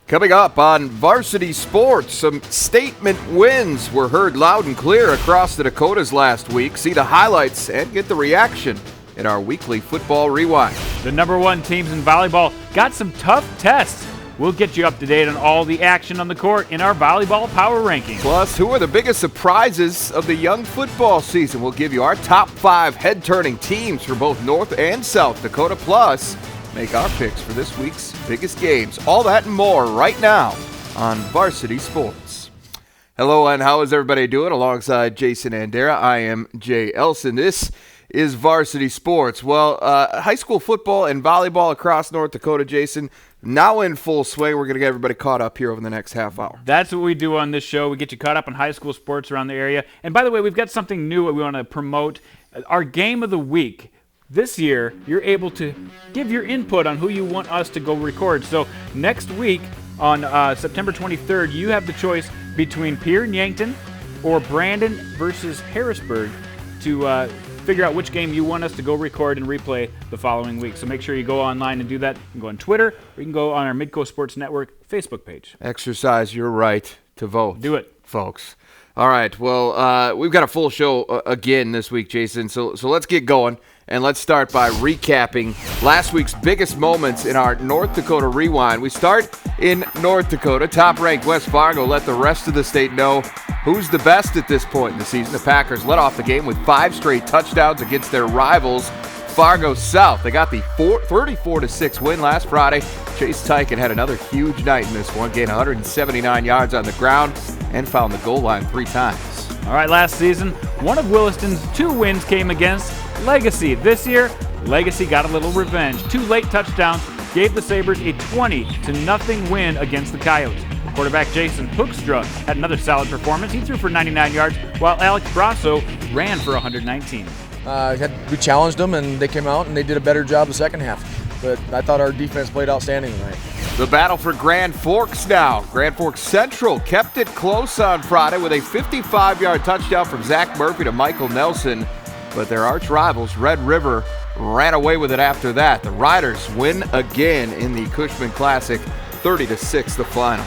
Coming up on Varsity Sports, some statement wins were heard loud and clear across the Dakotas last week. See the highlights and get the reaction in our weekly football rewind. The number one teams in volleyball got some tough tests. We'll get you up to date on all the action on the court in our volleyball power rankings. Plus, who are the biggest surprises of the young football season? We'll give you our top 5 head-turning teams for both North and South Dakota. Plus, make our picks for this week's biggest games. All that and more right now on Varsity Sports. Hello, and how is everybody doing? Alongside Jason Andera, I am Jay Elson. This is Varsity Sports. Well, high school football and volleyball across North Dakota, Jason, now in full swing. We're going to get everybody caught up here over the next half hour. That's what we do on this show. We get you caught up on high school sports around the area. And by the way, we've got something new that we want to promote. Our game of the week. This year, you're able to give your input on who you want us to go record. So next week on September 23rd, you have the choice between Pierre and Yankton or Brandon versus Harrisburg to figure out which game you want us to go record and replay the following week. So make sure you go online and do that. You can go on Twitter, or you can go on our Midco Sports Network Facebook page. Exercise your right to vote. Do it, folks. All right, well, we've got a full show again this week, Jason, so let's get going. And let's start by recapping last week's biggest moments in our North Dakota Rewind. We start in North Dakota. Top-ranked West Fargo let the rest of the state know who's the best at this point in the season. The Packers led off the game with 5 straight touchdowns against their rivals, Fargo South. They got the 34-6 win last Friday. Chase Teichen had another huge night in this one, gained 179 yards on the ground and found the goal line 3 times. All right, last season, one of Williston's 2 wins came against Legacy. This year, Legacy got a little revenge. 2 late touchdowns gave the Sabres a 20-0 win against the Coyotes. Quarterback Jason Hoekstra had another solid performance. He threw for 99 yards, while Alex Brasso ran for 119. We challenged them, and they came out and they did a better job the second half. But I thought our defense played outstanding tonight. The battle for Grand Forks now. Grand Forks Central kept it close on Friday with a 55-yard touchdown from Zach Murphy to Michael Nelson. But their arch rivals, Red River, ran away with it after that. The Riders win again in the Cushman Classic, 30-6 the final.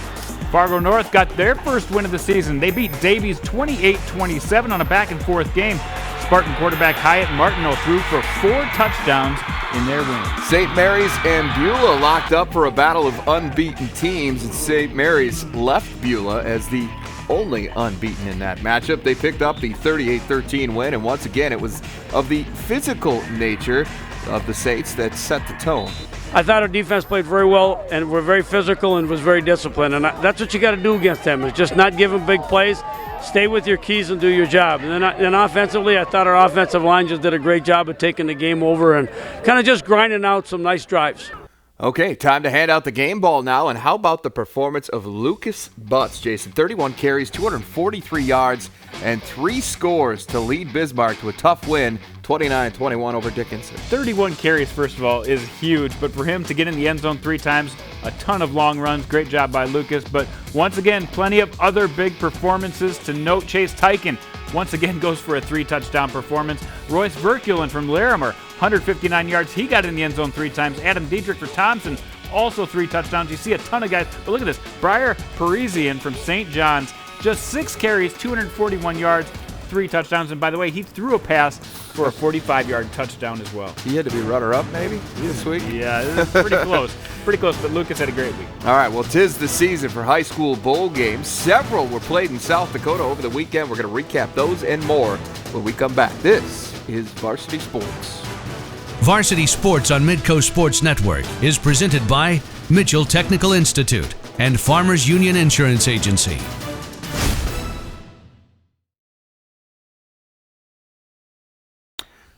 Fargo North got their first win of the season. They beat Davies 28-27 on a back-and-forth game. Spartan quarterback Hyatt Martineau threw for 4 touchdowns in their win. St. Mary's and Beulah locked up for a battle of unbeaten teams, and St. Mary's left Beulah as the only unbeaten in that matchup. They picked up the 38-13 win, and once again it was of the physical nature of the Saints that set the tone. I thought our defense played very well and were very physical and was very disciplined, and that's what you got to do against them, is just not give them big plays, stay with your keys and do your job. And then offensively, I thought our offensive line just did a great job of taking the game over and kind of just grinding out some nice drives. Okay, time to hand out the game ball now, and how about the performance of Lucas Butts, Jason? 31 carries, 243 yards, and 3 scores to lead Bismarck to a tough win, 29-21 over Dickinson. 31 carries, first of all, is huge, but for him to get in the end zone 3 times, a ton of long runs, great job by Lucas. But once again, plenty of other big performances to note. Chase Teichen once again goes for a 3-touchdown performance. Royce Verkulen from Larimer, 159 yards. He got in the end zone 3 times. Adam Diedrich for Thompson, also 3 touchdowns. You see a ton of guys. But look at this. Briar Parisian from St. John's, just 6 carries, 241 yards, 3 touchdowns. And by the way, he threw a pass for a 45-yard touchdown as well. He had to be runner-up maybe this week? Yeah, it was pretty close. Pretty close, but Lucas had a great week. All right, well, 'tis the season for high school bowl games. Several were played in South Dakota over the weekend. We're going to recap those and more when we come back. This is Varsity Sports. Varsity Sports on Midco Sports Network is presented by Mitchell Technical Institute and Farmers Union Insurance Agency.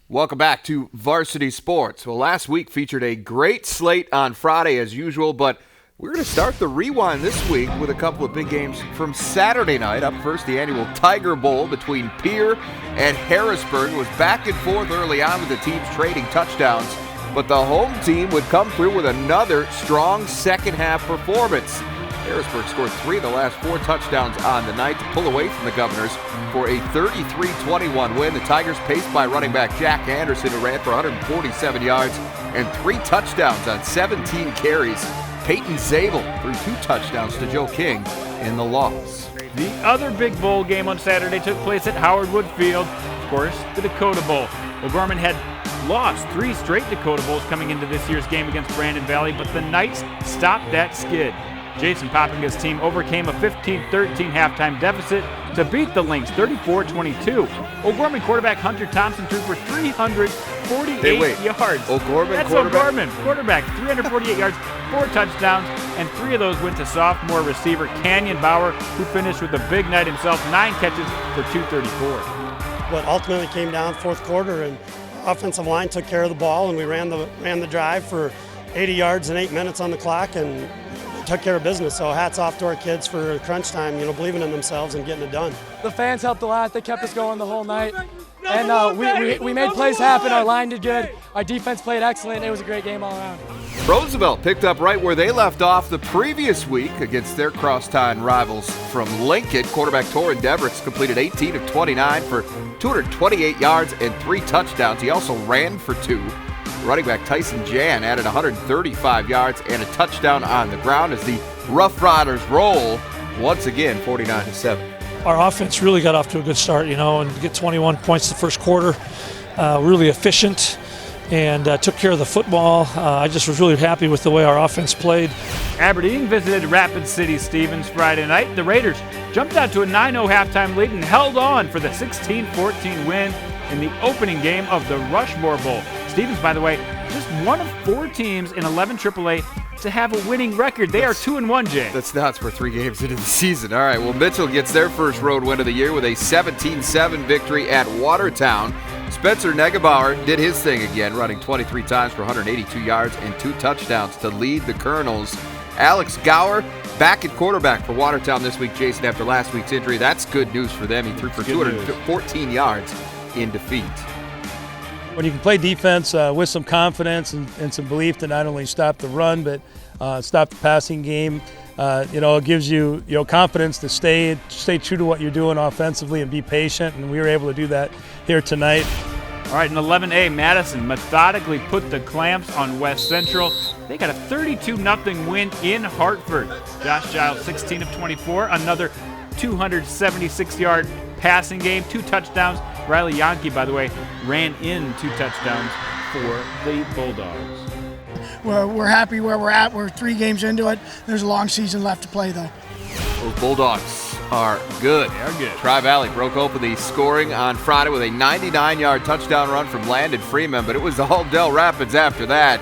Welcome back to Varsity Sports. Well, last week featured a great slate on Friday as usual, but we're going to start the rewind this week with a couple of big games from Saturday night. Up first, the annual Tiger Bowl between Pierre and Harrisburg. It was back and forth early on with the teams trading touchdowns, but the home team would come through with another strong second-half performance. Harrisburg scored 3 of the last 4 touchdowns on the night to pull away from the Governors for a 33-21 win. The Tigers, paced by running back Jack Anderson, who ran for 147 yards and 3 touchdowns on 17 carries. Peyton Zabel threw 2 touchdowns to Joe King in the loss. The other big bowl game on Saturday took place at Howard Wood Field. Of course, the Dakota Bowl. O'Gorman had lost 3 straight Dakota Bowls coming into this year's game against Brandon Valley, but the Knights stopped that skid. Jason Poppinga's team overcame a 15-13 halftime deficit to beat the Lynx 34-22. O'Gorman quarterback Hunter Thompson threw for 348 yards. O'Gorman That's quarterback? O'Gorman quarterback, 348 yards, 4 touchdowns, and 3 of those went to sophomore receiver Canyon Bauer, who finished with a big night himself, 9 catches for 234. What ultimately came down fourth quarter, and offensive line took care of the ball, and we ran the drive for 80 yards in 8 minutes on the clock, and took care of business. So hats off to our kids for crunch time, believing in themselves and getting it done. The fans helped a lot. They kept us going the whole night. And we made plays happen. Our line did good. Our defense played excellent. It was a great game all around. Roosevelt picked up right where they left off the previous week against their crosstown rivals from Lincoln. Quarterback Torrin Devericks completed 18 of 29 for 228 yards and 3 touchdowns. He also ran for 2. Running back Tyson Jan added 135 yards and a touchdown on the ground as the Rough Riders roll once again 49-7. Our offense really got off to a good start, and get 21 points the first quarter. Really efficient and took care of the football. I just was really happy with the way our offense played. Aberdeen visited Rapid City Stevens Friday night. The Raiders jumped out to a 9-0 halftime lead and held on for the 16-14 win in the opening game of the Rushmore Bowl. Stevens, by the way, just one of 4 teams in 11 AAA to have a winning record. They are 2-1, Jay. That's nuts. We're 3 games into the season. All right, well, Mitchell gets their first road win of the year with a 17-7 victory at Watertown. Spencer Negebauer did his thing again, running 23 times for 182 yards and 2 touchdowns to lead the Colonels. Alex Gower back at quarterback for Watertown this week, Jason, after last week's injury. That's good news for them. He threw for 214 yards in defeat. When you can play defense with some confidence and some belief to not only stop the run but stop the passing game, it gives you confidence to stay true to what you're doing offensively and be patient, and we were able to do that here tonight. All right, in 11A, Madison methodically put the clamps on West Central. They got a 32-0 win in Hartford. Josh Giles, 16 of 24, another 276-yard passing game, 2 touchdowns. Riley Yankee, by the way, ran in 2 touchdowns for the Bulldogs. We're happy where we're at. We're 3 games into it. There's a long season left to play, though. Those Bulldogs are good. They are good. Tri-Valley broke open the scoring on Friday with a 99-yard touchdown run from Landon Freeman, but it was all Del Rapids after that.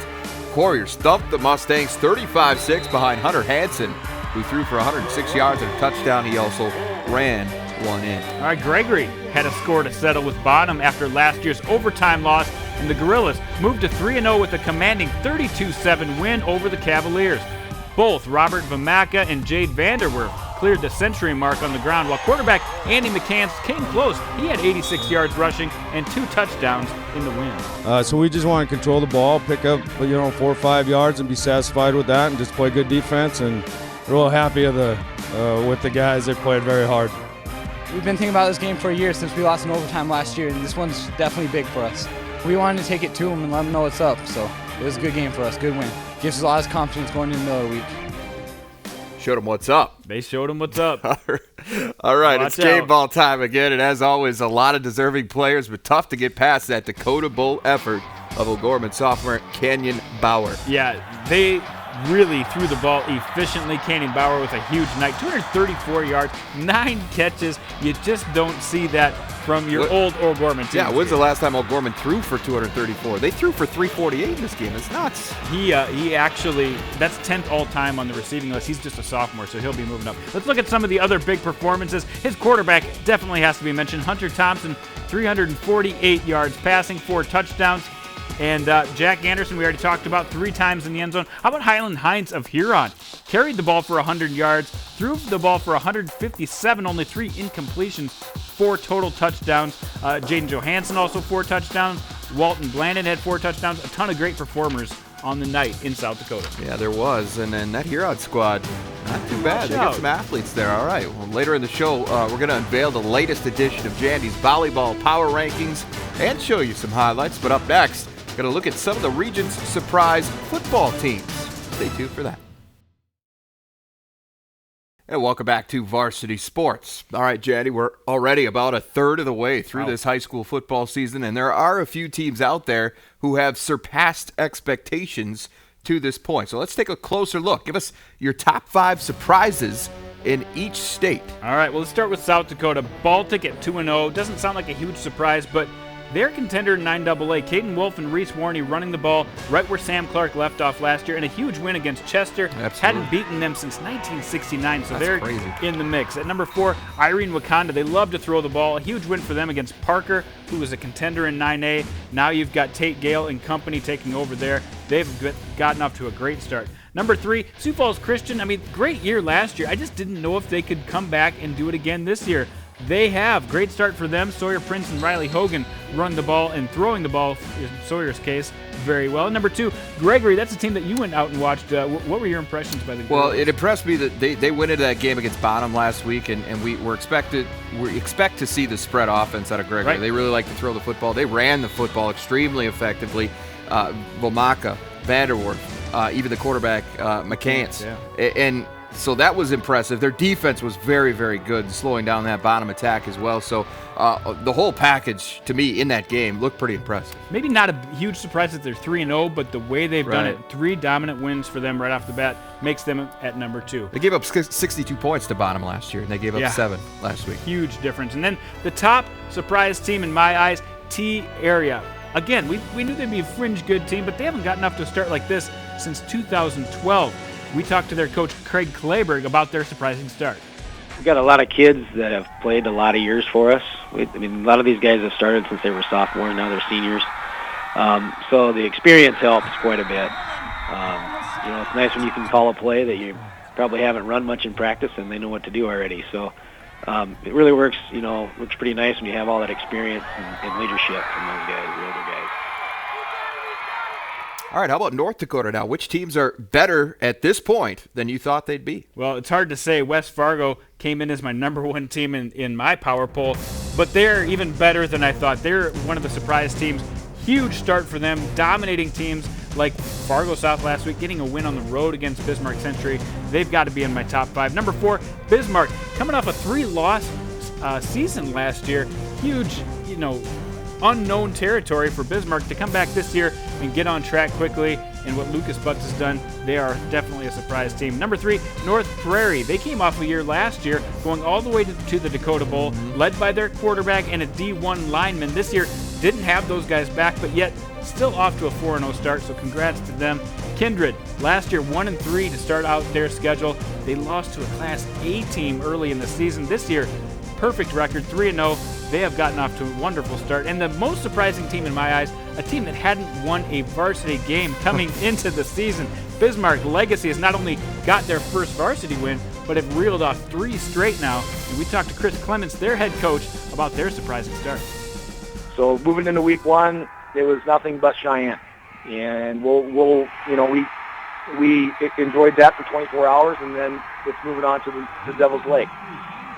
Warriors thumped the Mustangs 35-6 behind Hunter Hansen, who threw for 106 yards and a touchdown. He also ran 1 in. All right, Gregory had a score to settle with Bottom after last year's overtime loss, and the Gorillas moved to 3-0 with a commanding 32-7 win over the Cavaliers. Both Robert Vamaka and Jade Vanderwerf cleared the century mark on the ground, while quarterback Andy McCants came close. He had 86 yards rushing and 2 touchdowns in the win. So we just want to control the ball, pick up 4 or 5 yards and be satisfied with that and just play good defense, and real happy with the guys. They played very hard. We've been thinking about this game for a year since we lost in overtime last year, and this one's definitely big for us. We wanted to take it to them and let them know what's up, so it was a good game for us, good win. Gives us a lot of confidence going into the middle of the week. Showed them what's up. They showed them what's up. All right, Watch it's game out. ball time again, and as always, a lot of deserving players, but tough to get past that Dakota Bowl effort of O'Gorman sophomore Canyon Bauer. Yeah, they really threw the ball efficiently. Canyon Bauer with a huge night, 234 yards, 9 catches. You just don't see that from your old O'Gorman team. Yeah, when's the last time O'Gorman threw for 234? They threw for 348 in this game. It's nuts. He actually, that's 10th all-time on the receiving list. He's just a sophomore, so he'll be moving up. Let's look at some of the other big performances. His quarterback definitely has to be mentioned. Hunter Thompson, 348 yards passing, 4 touchdowns. And Jack Anderson, we already talked about, 3 times in the end zone. How about Highland Hines of Huron? Carried the ball for 100 yards, threw the ball for 157, only 3 incompletions, 4 total touchdowns. Jaden Johansson also 4 touchdowns. Walton Blandon had 4 touchdowns. A ton of great performers on the night in South Dakota. Yeah, there was. And then that Huron squad, not too bad. They got some athletes there. All right. Well, later in the show, we're going to unveil the latest edition of Jandy's Volleyball Power Rankings and show you some highlights. But up next, going to look at some of the region's surprise football teams. Stay tuned for that. And welcome back to Varsity Sports. All right, Jandy, we're already about a third of the way through this high school football season, and there are a few teams out there who have surpassed expectations to this point. So let's take a closer look. Give us your top 5 surprises in each state. All right, well, let's start with South Dakota. Baltic at 2-0. Doesn't sound like a huge surprise, but they're contender in 9AA. Caden Wolf and Reese Warney running the ball right where Sam Clark left off last year, and a huge win against Chester. Absolutely. Hadn't beaten them since 1969, so That's they're crazy. in the mix. At number 4, Irene Wakanda. They love to throw the ball. A huge win for them against Parker, who was a contender in 9A. Now you've got Tate Gale and company taking over there. They've gotten off to a great start. Number 3, Sioux Falls Christian. I mean, great year last year. I just didn't know if they could come back and do it again this year. They have. Great start for them. Sawyer Prince and Riley Hogan run the ball and throwing the ball, in Sawyer's case, very well. Number 2, Gregory. That's a team that you went out and watched. What were your impressions by the girls? Well, it impressed me that they went into that game against Bonham last week, and we expect to see the spread offense out of Gregory. Right. They really like to throw the football. They ran the football extremely effectively. Vomaka, Vanderwerf, even the quarterback, McCants. Yeah. And so that was impressive. Their defense was very, very good, slowing down that bottom attack as well. So the whole package, to me, in that game looked pretty impressive. Maybe not a huge surprise that they're 3-0, but the way they've done it, 3 dominant wins for them right off the bat, makes them at number 2. They gave up 62 points to Bonham last year, and they gave up 7 last week. Huge difference. And then the top surprise team in my eyes, T-Area. Again, we knew they'd be a fringe good team, but they haven't gotten off to a start like this since 2012. We talked to their coach, Craig Clayberg, about their surprising start. We've got a lot of kids that have played a lot of years for us. A lot of these guys have started since they were sophomores, now they're seniors. So the experience helps quite a bit. It's nice when you can call a play that you probably haven't run much in practice and they know what to do already. So it really works pretty nice when you have all that experience and leadership from those guys, the older guys. All right, how about North Dakota now? Which teams are better at this point than you thought they'd be? Well, it's hard to say. West Fargo came in as my number 1 team in my power poll, but they're even better than I thought. They're one of the surprise teams. Huge start for them, dominating teams like Fargo South last week, getting a win on the road against Bismarck Century. They've got to be in my top 5. Number 4, Bismarck, coming off a 3-loss season last year. Huge, unknown territory for Bismarck to come back this year and get on track quickly. And what Lucas Butts has done, they are definitely a surprise team. Number 3, North Prairie. They came off a year last year going all the way to the Dakota Bowl, led by their quarterback and a D1 lineman. This year didn't have those guys back, but yet still off to a 4-0 start, so congrats to them. Kindred, last year 1-3 to start out their schedule. They lost to a Class A team early in the season. This year, perfect record, 3-0. They have gotten off to a wonderful start. And the most surprising team in my eyes, a team that hadn't won a varsity game coming into the season. Bismarck Legacy has not only got their first varsity win, but have reeled off 3 straight now. And we talked to Chris Clements, their head coach, about their surprising start. So moving into week 1, it was nothing but Cheyenne. And we enjoyed that for 24 hours, and then it's moving on to the Devil's Lake.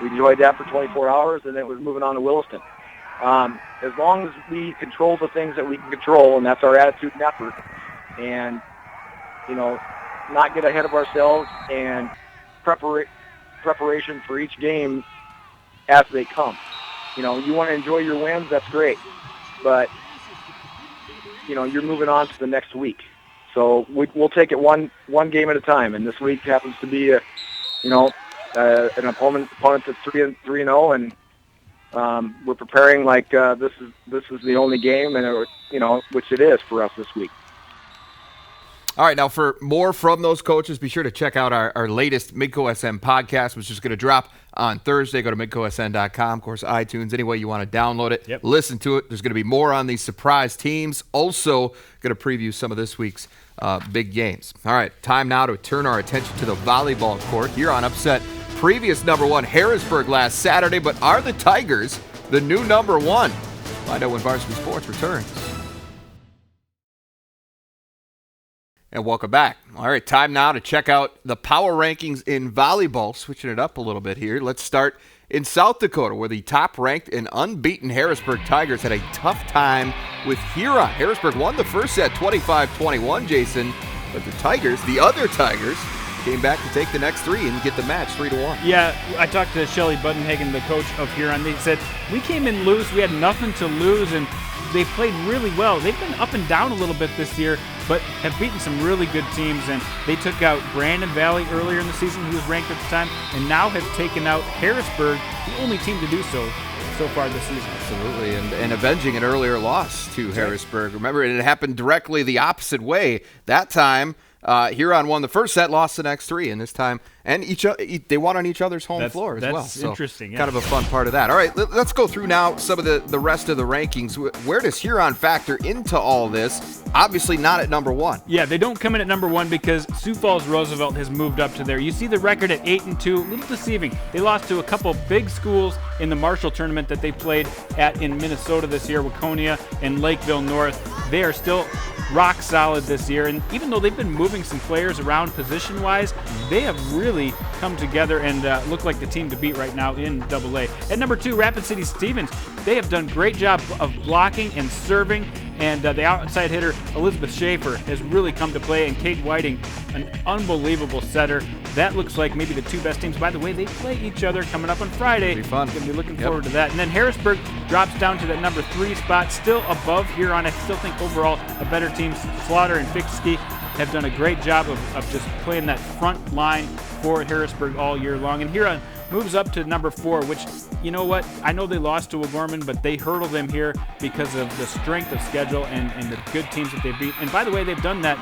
We enjoyed that for 24 hours, and it was moving on to Williston. As long as we control the things that we can control, and that's our attitude and effort, and, not get ahead of ourselves, and preparation for each game as they come. You want to enjoy your wins, that's great. But, you're moving on to the next week. So we'll take it one game at a time, and this week happens to be an opponent that's 3-0, and we're preparing like this is the only game, and which it is for us this week. All right, now for more from those coaches, be sure to check out our latest Midco SM podcast, which is going to drop on Thursday. Go to midcosn.com, of course, iTunes, any way you want to download it. Listen to it. There's going to be more on these surprise teams. Also going to preview some of this week's big games. All right, time now to turn our attention to the volleyball court. Huron upset previous number 1 Harrisburg last Saturday, but are the Tigers the new number 1? Find out when Varsity Sports returns. And welcome back. All right, time now to check out the power rankings in volleyball. Switching it up a little bit here. Let's start in South Dakota, where the top-ranked and unbeaten Harrisburg Tigers had a tough time with Huron. Harrisburg won the first set 25-21, Jason, but the other Tigers, came back to take the next 3 and get the match 3-1. Yeah, I talked to Shelly Buttenhagen, the coach of Huron. They said, we came in loose, we had nothing to lose, and they played really well. They've been up and down a little bit this year, but have beaten some really good teams, and they took out Brandon Valley earlier in the season, who was ranked at the time, and now have taken out Harrisburg, the only team to do so far this season. Absolutely, and avenging an earlier loss to Harrisburg. Remember, it happened directly the opposite way. That time, Huron won the first set, lost the next 3, and this time, and they won on each other's home floor as well. That's interesting. Yeah. Kind of a fun part of that. All right, let's go through now some of the rest of the rankings. Where does Huron factor into all this? Obviously not at number 1. Yeah, they don't come in at number 1 because Sioux Falls Roosevelt has moved up to there. You see the record at 8-2, a little deceiving. They lost to a couple big schools in the Marshall tournament that they played at in Minnesota this year, Waconia and Lakeville North. They are still rock solid this year, and even though they've been moving some players around position-wise, they have really come together and look like the team to beat right now in AA. At number 2, Rapid City Stevens. They have done a great job of blocking and serving, and the outside hitter, Elizabeth Schaefer, has really come to play, and Kate Whiting, an unbelievable setter. That looks like maybe the 2 best teams. By the way, they play each other coming up on Friday. Be fun. Going to be looking forward to that. And then Harrisburg drops down to that number 3 spot, still above Huron. I still think overall a better team. Slaughter and Fixkey have done a great job of just playing that front line for Harrisburg all year long. And Huron moves up to number 4, which, you know what, I know they lost to O'Gorman, but they hurdle them here because of the strength of schedule and the good teams that they beat. And by the way, they've done that.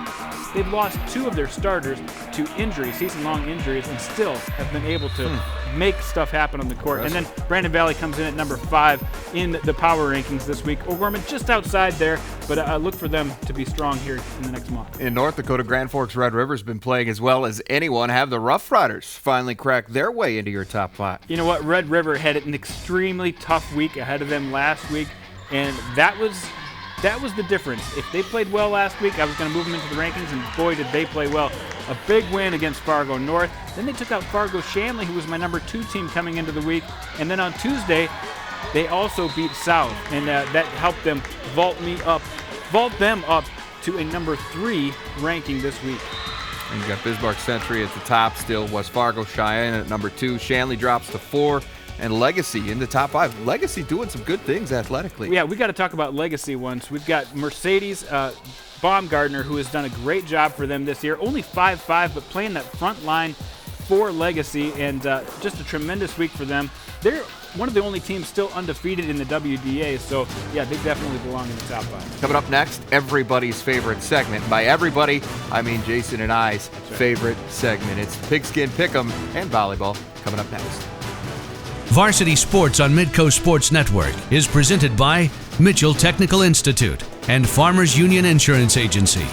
They've lost 2 of their starters to injuries, season-long injuries, and still have been able to make stuff happen on the court. And then Brandon Valley comes in at number 5 in the power rankings this week. O'Gorman just outside there, but look for them to be strong here in the next month. In North Dakota, Grand Forks Red River's been playing as well as anyone. Have the Rough Riders finally cracked their way into your top 5? You know what? Red River had an extremely tough week ahead of them last week, and that was the difference. If they played well last week, I was going to move them into the rankings, and boy, did they play well. A big win against Fargo North. Then they took out Fargo Shanley, who was my number 2 team coming into the week. And then on Tuesday, they also beat South, and that helped them vault them up to a number 3 ranking this week. And you got Bismarck Century at the top still. West Fargo Cheyenne at number 2. Shanley drops to 4. And Legacy in the top 5. Legacy doing some good things athletically. Yeah, we got to talk about Legacy once. We've got Mercedes Baumgartner, who has done a great job for them this year. Only 5'5", but playing that front line for Legacy, and just a tremendous week for them. They're one of the only teams still undefeated in the WDA, so yeah, they definitely belong in the top 5. Coming up next, everybody's favorite segment. By everybody, I mean Jason and I's favorite segment. It's Pigskin Pick'em and Volleyball coming up next. Varsity Sports on Midco Sports Network is presented by Mitchell Technical Institute and Farmers Union Insurance Agency.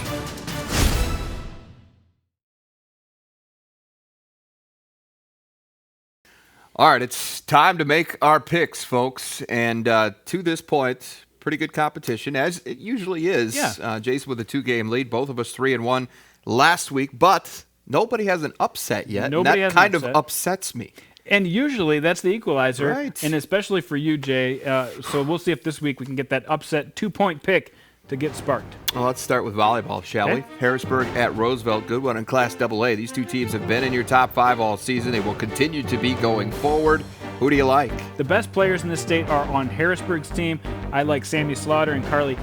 All right, it's time to make our picks, folks. And to this point, pretty good competition, as it usually is. Yeah. Jason with a 2-game lead, both of us 3-1 last week, but nobody has an upset yet. Nobody and that kind of upsets me. And usually that's the equalizer, right. And especially for you, Jay. So we'll see if this week we can get that upset 2-point pick to get sparked. Well, let's start with volleyball, shall we? Harrisburg at Roosevelt, good one in Class AA. These 2 teams have been in your top 5 all season. They will continue to be going forward. Who do you like? The best players in the state are on Harrisburg's team. I like Sammy Slaughter and Carly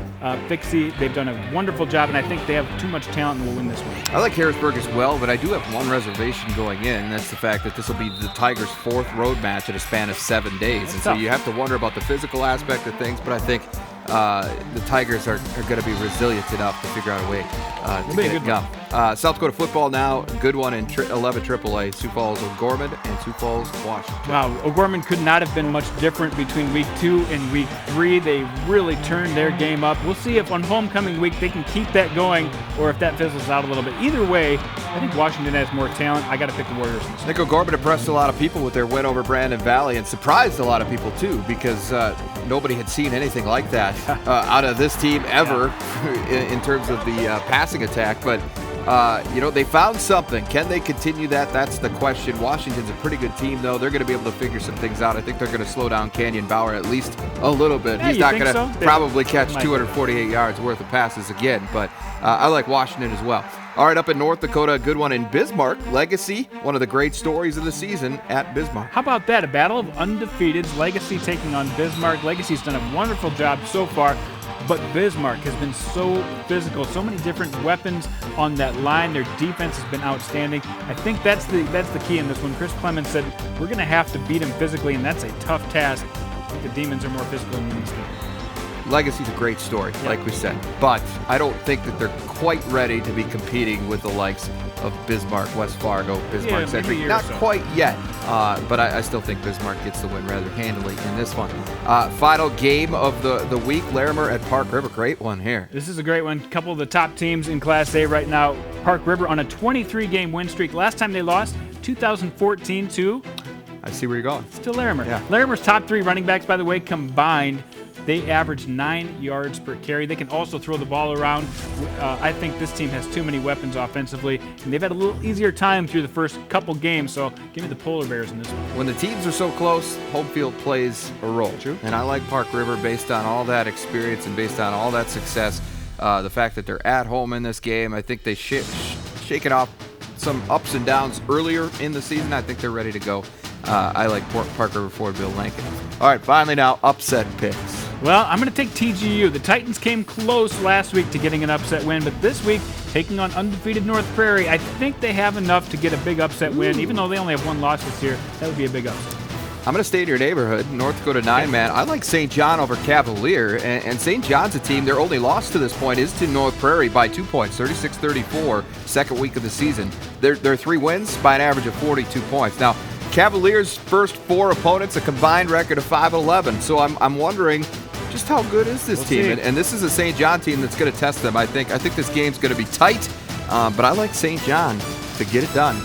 Fixie. They've done a wonderful job, and I think they have too much talent and will win this one. I like Harrisburg as well, but I do have one reservation going in, and that's the fact that this will be the Tigers' 4th road match in a span of 7 days. And so you have to wonder about the physical aspect of things, but I think the Tigers are going to be resilient enough to figure out a way to get it done. South Dakota football now, good one in 11 AAA. Sioux Falls O'Gorman and Sioux Falls Washington. Wow, O'Gorman could not have been much different between week 2 and week 3. They really turned their game up. We'll see if on homecoming week they can keep that going or if that fizzles out a little bit. Either way, I think Washington has more talent. I got to pick the Warriors. I think O'Gorman impressed a lot of people with their win over Brandon Valley and surprised a lot of people too, because nobody had seen anything like that out of this team ever in terms of the passing attack. But they found something. Can they continue that? That's the question. Washington's a pretty good team, though. They're going to be able to figure some things out. I think they're going to slow down Canyon Bauer at least a little bit. Yeah, he's not going to so? probably catch 248 yards worth of passes again, but I like Washington as well. All right, up in North Dakota, a good one in Bismarck. Legacy, one of the great stories of the season at Bismarck. How about that? A battle of undefeateds. Legacy taking on Bismarck. Legacy's done a wonderful job so far, but Bismarck has been so physical, so many different weapons on that line. Their defense has been outstanding. I think that's the key in this one. Chris Clemens said, we're going to have to beat them physically, and that's a tough task. I think the Demons are more physical than these teams. Legacy's a great story, like we said, but I don't think that they're quite ready to be competing with the likes of Bismarck, West Fargo, Bismarck Century. Not quite yet, but I still think Bismarck gets the win rather handily in this one. Final game of the week, Larimer at Park River. Great one here. This is a great one. A couple of the top teams in Class A right now. Park River on a 23-game win streak. Last time they lost, 2014 to... I see where you're going. It's to Larimer. Yeah. Larimer's top 3 running backs, by the way, combined, they average 9 yards per carry. They can also throw the ball around. I think this team has too many weapons offensively, and they've had a little easier time through the first couple games, so give me the Polar Bears in this one. When the teams are so close, home field plays a role. True. And I like Park River based on all that experience and based on all that success. The fact that they're at home in this game, I think they shaken off some ups and downs earlier in the season. I think they're ready to go. I like Park River Ford Bill Lincoln. All right, finally now, upset picks. Well, I'm going to take TGU. The Titans came close last week to getting an upset win, but this week, taking on undefeated North Prairie, I think they have enough to get a big upset win. Even though they only have 1 loss this year, that would be a big upset. I'm going to stay in your neighborhood, North Dakota 9-man. I like St. John over Cavalier, and St. John's a team, their only loss to this point is to North Prairie by 2 points, 36-34, second week of the season. Their 3 wins by an average of 42 points. Now, Cavaliers' first 4 opponents, a combined record of 5-11, so I'm wondering just how good is this team? And this is a St. John team that's going to test them. I think this game's going to be tight, but I like St. John to get it done.